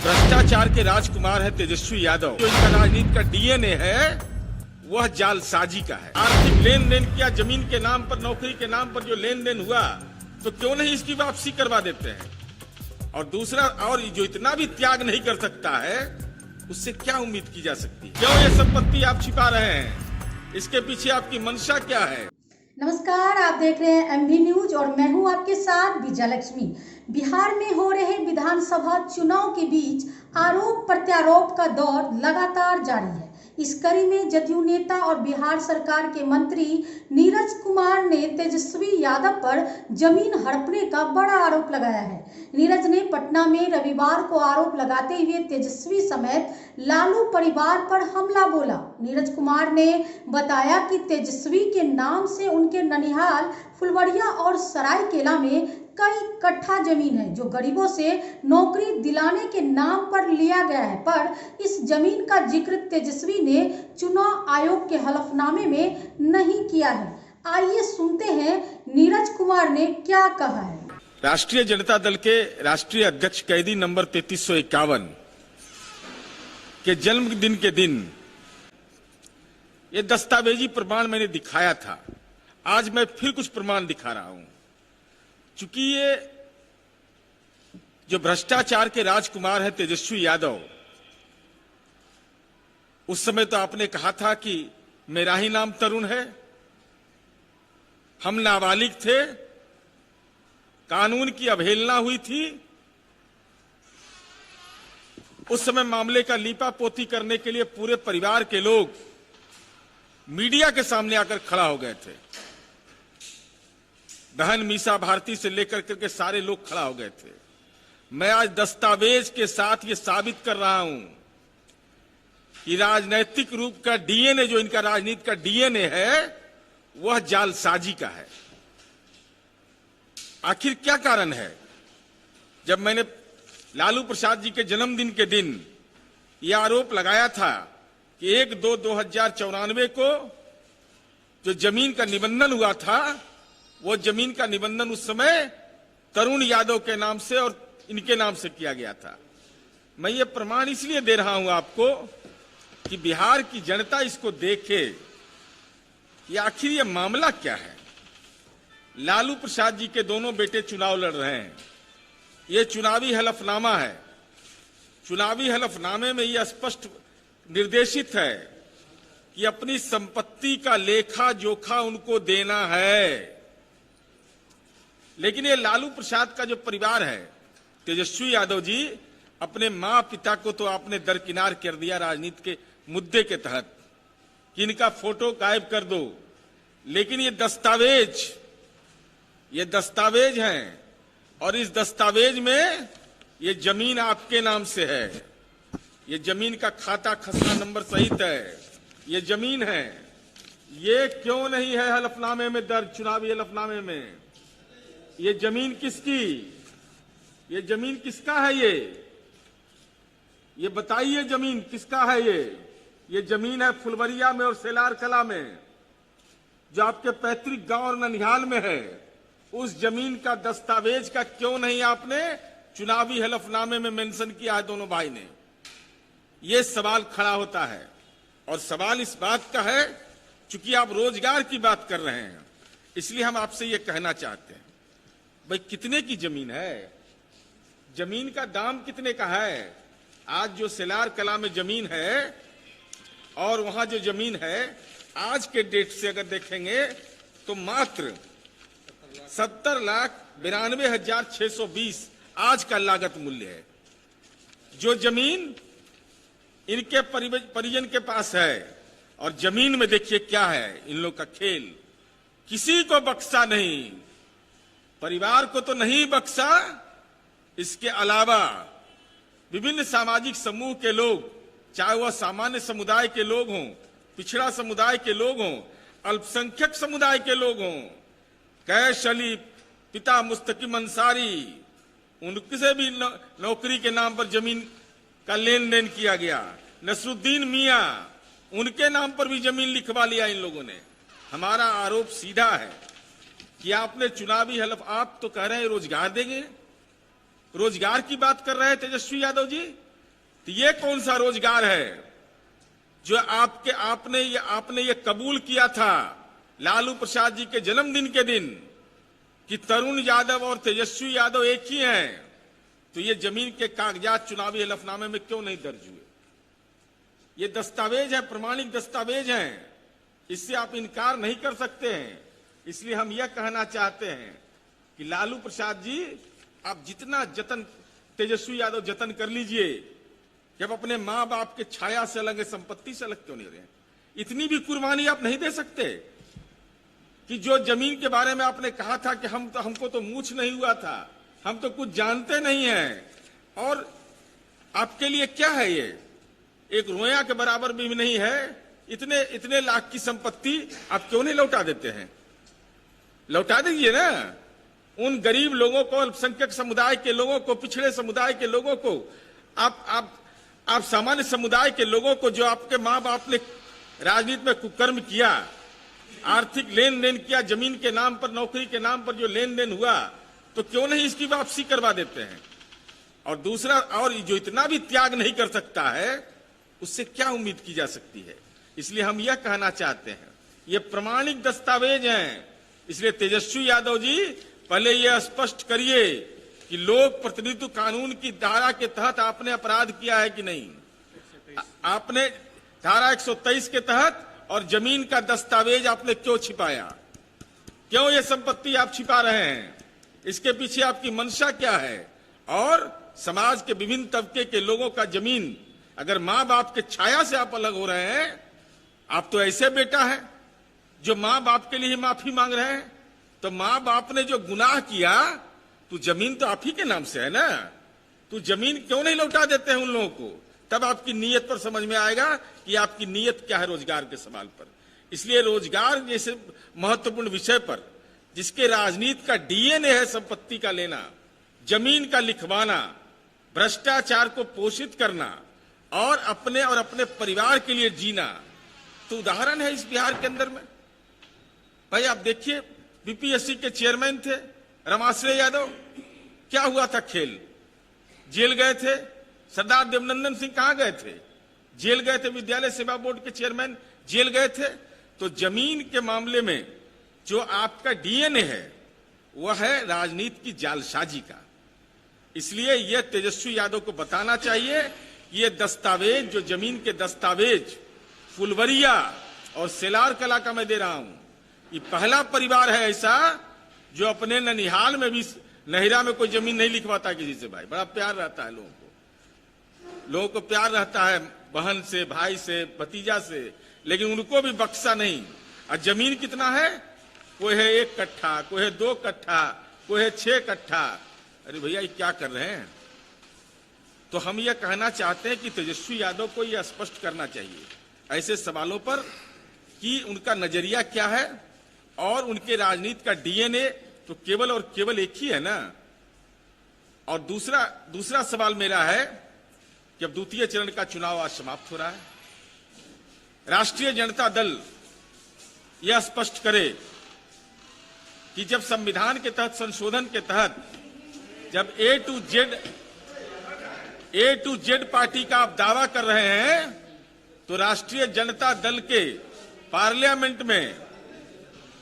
भ्रष्टाचार के राजकुमार है तेजस्वी यादव। जो इनका राजनीति का डीएनए है वह जालसाजी का है। आर्थिक लेन देन किया, जमीन के नाम पर, नौकरी के नाम पर जो लेन देन हुआ, तो क्यों नहीं इसकी वापसी करवा देते हैं। और दूसरा, और जो इतना भी त्याग नहीं कर सकता है उससे क्या उम्मीद की जा सकती है। क्यों ये संपत्ति आप छिपा रहे हैं, इसके पीछे आपकी मंशा क्या है। नमस्कार, आप देख रहे हैं एमबी न्यूज और मैं हूं आपके साथ विजय लक्ष्मी। बिहार में हो रहे विधानसभा चुनाव के बीच आरोप प्रत्यारोप का दौर लगातार जारी है। इस कड़ी में जदयू नेता और बिहार सरकार के मंत्री नीरज कुमार ने तेजस्वी यादव पर जमीन हड़पने का बड़ा आरोप लगाया है। नीरज ने पटना में रविवार को आरोप लगाते हुए तेजस्वी समेत लालू परिवार पर हमला बोला। नीरज कुमार ने बताया कि तेजस्वी के नाम से उनके ननिहाल, फुलवरिया और सरायकेला में कई कट्ठा जमीन है जो गरीबों से नौकरी दिलाने के नाम पर लिया गया है, पर इस जमीन का जिक्र तेजस्वी ने चुनाव आयोग के हलफनामे में नहीं किया है। आइए सुनते हैं नीरज कुमार ने क्या कहा है। राष्ट्रीय जनता दल के राष्ट्रीय अध्यक्ष कैदी नंबर 3351 के जन्मदिन के दिन ये दस्तावेजी प्रमाण मैंने दिखाया था। आज मैं फिर कुछ प्रमाण दिखा रहा हूं। चूंकि ये जो भ्रष्टाचार के राजकुमार है तेजस्वी यादव, उस समय तो आपने कहा था कि मेरा ही नाम तरुण है, हम नाबालिग थे, कानून की अवहेलना हुई थी। उस समय मामले का लीपापोती करने के लिए पूरे परिवार के लोग मीडिया के सामने आकर खड़ा हो गए थे। बहन मीसा भारती से लेकर करके सारे लोग खड़ा हो गए थे। मैं आज दस्तावेज के साथ ये साबित कर रहा हूं कि राजनैतिक रूप का डीएनए, जो इनका राजनीति का डीएनए है, वह जालसाजी का है। आखिर क्या कारण है। जब मैंने लालू प्रसाद जी के जन्मदिन के दिन यह आरोप लगाया था कि 1/2/2094 को जो जमीन का निबंधन हुआ था, वो जमीन का निबंधन उस समय तरुण यादव के नाम से और इनके नाम से किया गया था। मैं ये प्रमाण इसलिए दे रहा हूं आपको कि बिहार की जनता इसको देखे कि आखिर ये मामला क्या है। लालू प्रसाद जी के दोनों बेटे चुनाव लड़ रहे हैं। ये चुनावी हलफनामा है। चुनावी हलफनामे में यह स्पष्ट निर्देशित है कि अपनी संपत्ति का लेखा जोखा उनको देना है। लेकिन ये लालू प्रसाद का जो परिवार है, तेजस्वी यादव जी, अपने मां पिता को तो आपने दरकिनार कर दिया राजनीति के मुद्दे के तहत कि इनका फोटो गायब कर दो। लेकिन ये दस्तावेज हैं और इस दस्तावेज में ये जमीन आपके नाम से है। ये जमीन का खाता खसरा नंबर सहित है। ये जमीन है। ये क्यों नहीं है हलफनामे में दर्ज, चुनावी हलफनामे में। ये जमीन किसकी, ये जमीन किसका है, ये बताइए जमीन किसका है। ये जमीन है फुलवरिया में और सेलार कला में, जो आपके पैतृक गांव और ननिहाल में है। उस जमीन का दस्तावेज का क्यों नहीं आपने चुनावी हलफनामे में मेंशन किया है दोनों भाई ने। यह सवाल खड़ा होता है। और सवाल इस बात का है, चूंकि आप रोजगार की बात कर रहे हैं, इसलिए हम आपसे यह कहना चाहते हैं, भाई कितने की जमीन है, जमीन का दाम कितने का है। आज जो सेलार कला में जमीन है और वहां जो जमीन है, आज के डेट से अगर देखेंगे तो मात्र 70,92,620 आज का लागत मूल्य है। जो जमीन इनके परिजन के पास है। और जमीन में देखिए क्या है इन लोग का खेल। किसी को बख्शा नहीं, परिवार को तो नहीं बख्शा, इसके अलावा विभिन्न सामाजिक समूह के लोग, चाहे वह सामान्य समुदाय के लोग हों, पिछड़ा समुदाय के लोग हों, अल्पसंख्यक समुदाय के लोग हों, कैश अली, पिता मुस्तकिम अंसारी, उनसे भी नौकरी के नाम पर जमीन का लेन देन किया गया। नसरुद्दीन मियां, उनके नाम पर भी जमीन लिखवा लिया इन लोगों ने। हमारा आरोप सीधा है कि आपने चुनावी हलफ, आप तो कह रहे हैं रोजगार देंगे, रोजगार की बात कर रहे हैं तेजस्वी यादव जी, तो ये कौन सा रोजगार है जो आपने ये कबूल किया था लालू प्रसाद जी के जन्मदिन के दिन कि तरुण यादव और तेजस्वी यादव एक ही हैं, तो ये जमीन के कागजात चुनावी हलफनामे में क्यों नहीं दर्ज हुए? ये दस्तावेज है, प्रमाणिक दस्तावेज हैं, इससे आप इनकार नहीं कर सकते हैं। इसलिए हम यह कहना चाहते हैं कि लालू प्रसाद जी, आप जितना जतन, तेजस्वी यादव जतन कर लीजिए, जब अपने मां बाप के छाया से अलग है, संपत्ति से अलग क्यों नहीं रहे? इतनी भी कुर्बानी आप नहीं दे सकते कि जो जमीन के बारे में आपने कहा था कि हमको तो मूछ नहीं हुआ था, हम तो कुछ जानते नहीं हैं, और आपके लिए क्या है ये? एक रोया के बराबर भी नहीं है। इतने लाख की संपत्ति आप क्यों नहीं लौटा देते हैं? लौटा दीजिए ना। उन गरीब लोगों को, अल्पसंख्यक समुदाय के लोगों को, पिछड़े समुदाय के लोगों को, आप सामान्य समुदाय के लोगों को, जो आपके मां बाप ने राजनीति में कुकर्म किया, आर्थिक लेन देन किया, जमीन के नाम पर, नौकरी के नाम पर जो लेन देन हुआ, तो क्यों नहीं इसकी वापसी करवा देते हैं? और दूसरा, और जो इतना भी त्याग नहीं कर सकता है, उससे क्या उम्मीद की जा सकती है? इसलिए हम यह कहना चाहते हैं, ये प्रमाणिक दस्तावेज हैं। इसलिए तेजस्वी यादव जी, पहले यह स्पष्ट करिए कि लोक प्रतिनिधित्व कानून की धारा के तहत आपने अपराध किया है कि नहीं? आपने धारा 123 के तहत, और जमीन का दस्तावेज आपने क्यों छिपाया? क्यों ये संपत्ति आप छिपा रहे हैं? इसके पीछे आपकी मंशा क्या है? और समाज के विभिन्न तबके के लोगों का जमीन, अगर मां बाप के छाया से आप अलग हो रहे हैं, आप तो ऐसे बेटा है जो मां बाप के लिए ही माफी मांग रहे हैं। तो मां बाप ने जो गुनाह किया, तो जमीन तो आप ही के नाम से है ना, तो जमीन क्यों नहीं लौटा देते हैं उन लोगों को? तब आपकी नीयत पर समझ में आएगा कि आपकी नीयत क्या है रोजगार के सवाल पर। इसलिए रोजगार जैसे महत्वपूर्ण विषय पर, जिसके राजनीति का डीएनए है संपत्ति का लेना, जमीन का लिखवाना, भ्रष्टाचार को पोषित करना, और अपने परिवार के लिए जीना, तो उदाहरण है इस बिहार के अंदर में। भाई आप देखिए, बीपीएससी के चेयरमैन थे रमाश्रय यादव, क्या हुआ था खेल? जेल गए थे। सरदार देवनंदन सिंह कहां गए थे? जेल गए थे। विद्यालय सेवा बोर्ड के चेयरमैन जेल गए थे। तो जमीन के मामले में जो आपका डीएनए है, वह है राजनीति की जालसाजी का। इसलिए यह तेजस्वी यादव को बताना चाहिए कि ये दस्तावेज, जो जमीन के दस्तावेज फुलवरिया और सेलार कला का मैं दे रहा हूं, ये पहला परिवार है ऐसा जो अपने ननिहाल में भी, नहिरा में कोई जमीन नहीं लिखवाता किसी से। भाई बड़ा प्यार रहता है लोगों को प्यार रहता है बहन से, भाई से, भतीजा से, लेकिन उनको भी बख्शा नहीं। और जमीन कितना है? कोई है 1 कट्ठा, कोई है 2 कट्ठा, कोई है 6 कट्ठा। अरे भैया ये क्या कर रहे हैं? तो हम यह कहना चाहते हैं कि तेजस्वी यादव को यह स्पष्ट करना चाहिए ऐसे सवालों पर कि उनका नजरिया क्या है, और उनके राजनीति का डीएनए तो केवल और केवल एक ही है ना। और दूसरा सवाल मेरा है कि अब द्वितीय चरण का चुनाव आज समाप्त हो रहा है। राष्ट्रीय जनता दल यह स्पष्ट करे कि जब संविधान के तहत, संशोधन के तहत, जब ए टू जेड पार्टी का आप दावा कर रहे हैं, तो राष्ट्रीय जनता दल के पार्लियामेंट में,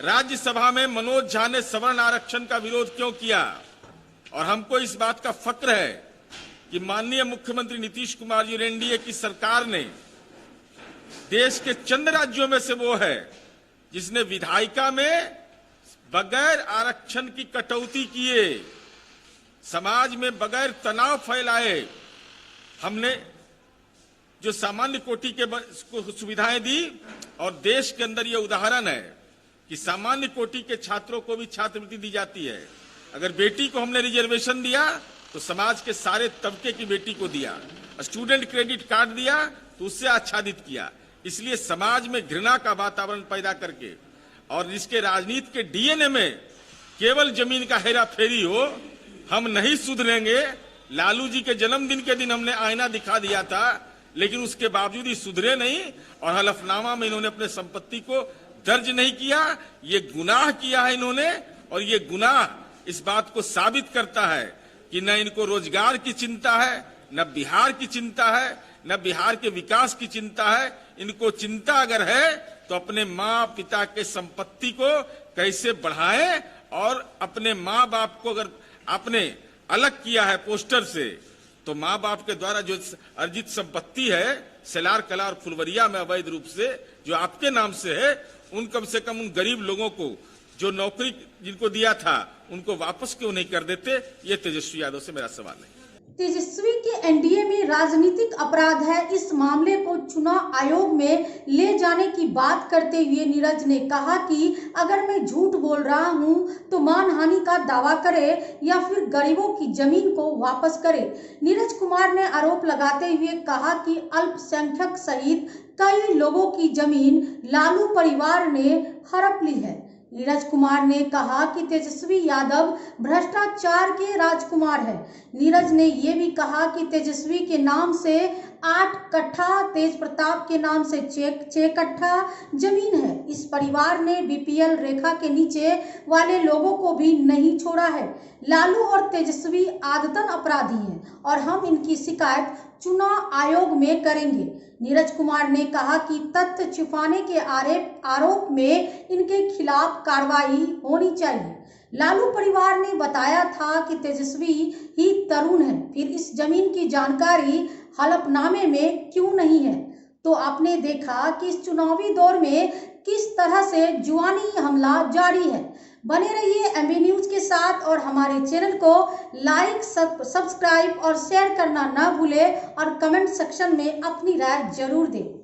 राज्यसभा में मनोज झा ने सवर्ण आरक्षण का विरोध क्यों किया? और हमको इस बात का फक्र है कि माननीय मुख्यमंत्री नीतीश कुमार जी और एनडीए की सरकार ने देश के चंद राज्यों में से वो है जिसने विधायिका में बगैर आरक्षण की कटौती किए, समाज में बगैर तनाव फैलाए हमने जो सामान्य कोटि के सुविधाएं दी। और देश के अंदर यह उदाहरण है कि सामान्य कोटि के छात्रों को भी छात्रवृत्ति दी जाती है। अगर बेटी को हमने रिजर्वेशन दिया तो समाज के सारे तबके की बेटी को दिया। स्टूडेंट क्रेडिट कार्ड दिया तो उससे आच्छादित किया। इसलिए समाज में घृणा का वातावरण पैदा करके, और जिसके राजनीति के डीएनए में केवल जमीन का हेरा फेरी हो, हम नहीं सुधरेंगे। लालू जी के जन्मदिन के दिन हमने आईना दिखा दिया था, लेकिन उसके बावजूद ही सुधरे नहीं, और हलफनामा में इन्होंने अपने संपत्ति को दर्ज नहीं किया। ये गुनाह किया है इन्होंने, और ये गुनाह इस बात को साबित करता है कि न इनको रोजगार की चिंता है, न बिहार की चिंता है, न बिहार के विकास की चिंता है। इनको चिंता अगर है तो अपने माँ पिता के संपत्ति को कैसे बढ़ाएं, और अपने माँ बाप को अगर आपने अलग किया है पोस्टर से, तो माँ बाप के द्वारा जो अर्जित संपत्ति है सेलार कला और फुलवरिया में अवैध रूप से जो आपके नाम से है, उन कम से कम उन गरीब लोगों को जो नौकरी जिनको दिया था उनको वापस क्यों नहीं कर देते? ये तेजस्वी यादव से मेरा सवाल है। तेजस्वी के एनडीए में राजनीतिक अपराध है, इस मामले को चुनाव आयोग में ले जाने की बात करते हुए नीरज ने कहा कि अगर मैं झूठ बोल रहा हूं तो मानहानि का दावा करे या फिर गरीबों की जमीन को वापस करे। नीरज कुमार ने आरोप लगाते हुए कहा कि अल्पसंख्यक सहित कई लोगों की जमीन लालू परिवार ने हड़प ली है। नीरज कुमार ने कहा कि तेजस्वी यादव भ्रष्टाचार के राजकुमार है। नीरज ने ये भी कहा कि तेजस्वी के नाम से 8 कट्ठा, तेज प्रताप के नाम से 6 कट्ठा जमीन है। इस परिवार ने बीपीएल रेखा के नीचे वाले लोगों को भी नहीं छोड़ा है। लालू और तेजस्वी आदतन अपराधी हैं और हम इनकी शिकायत चुनाव आयोग में करेंगे। नीरज कुमार ने कहा कि तथ्य छिपाने के आरोप में इनके खिलाफ कार्रवाई होनी चाहिए। लालू परिवार ने बताया था कि तेजस्वी ही तरुण है, फिर इस जमीन की जानकारी हलफनामे में क्यों नहीं है? तो आपने देखा कि इस चुनावी दौर में किस तरह से जुआनी हमला जारी है। बने रहिए एमबी न्यूज के साथ और हमारे चैनल को लाइक, सब्सक्राइब और शेयर करना ना भूलें और कमेंट सेक्शन में अपनी राय जरूर दें।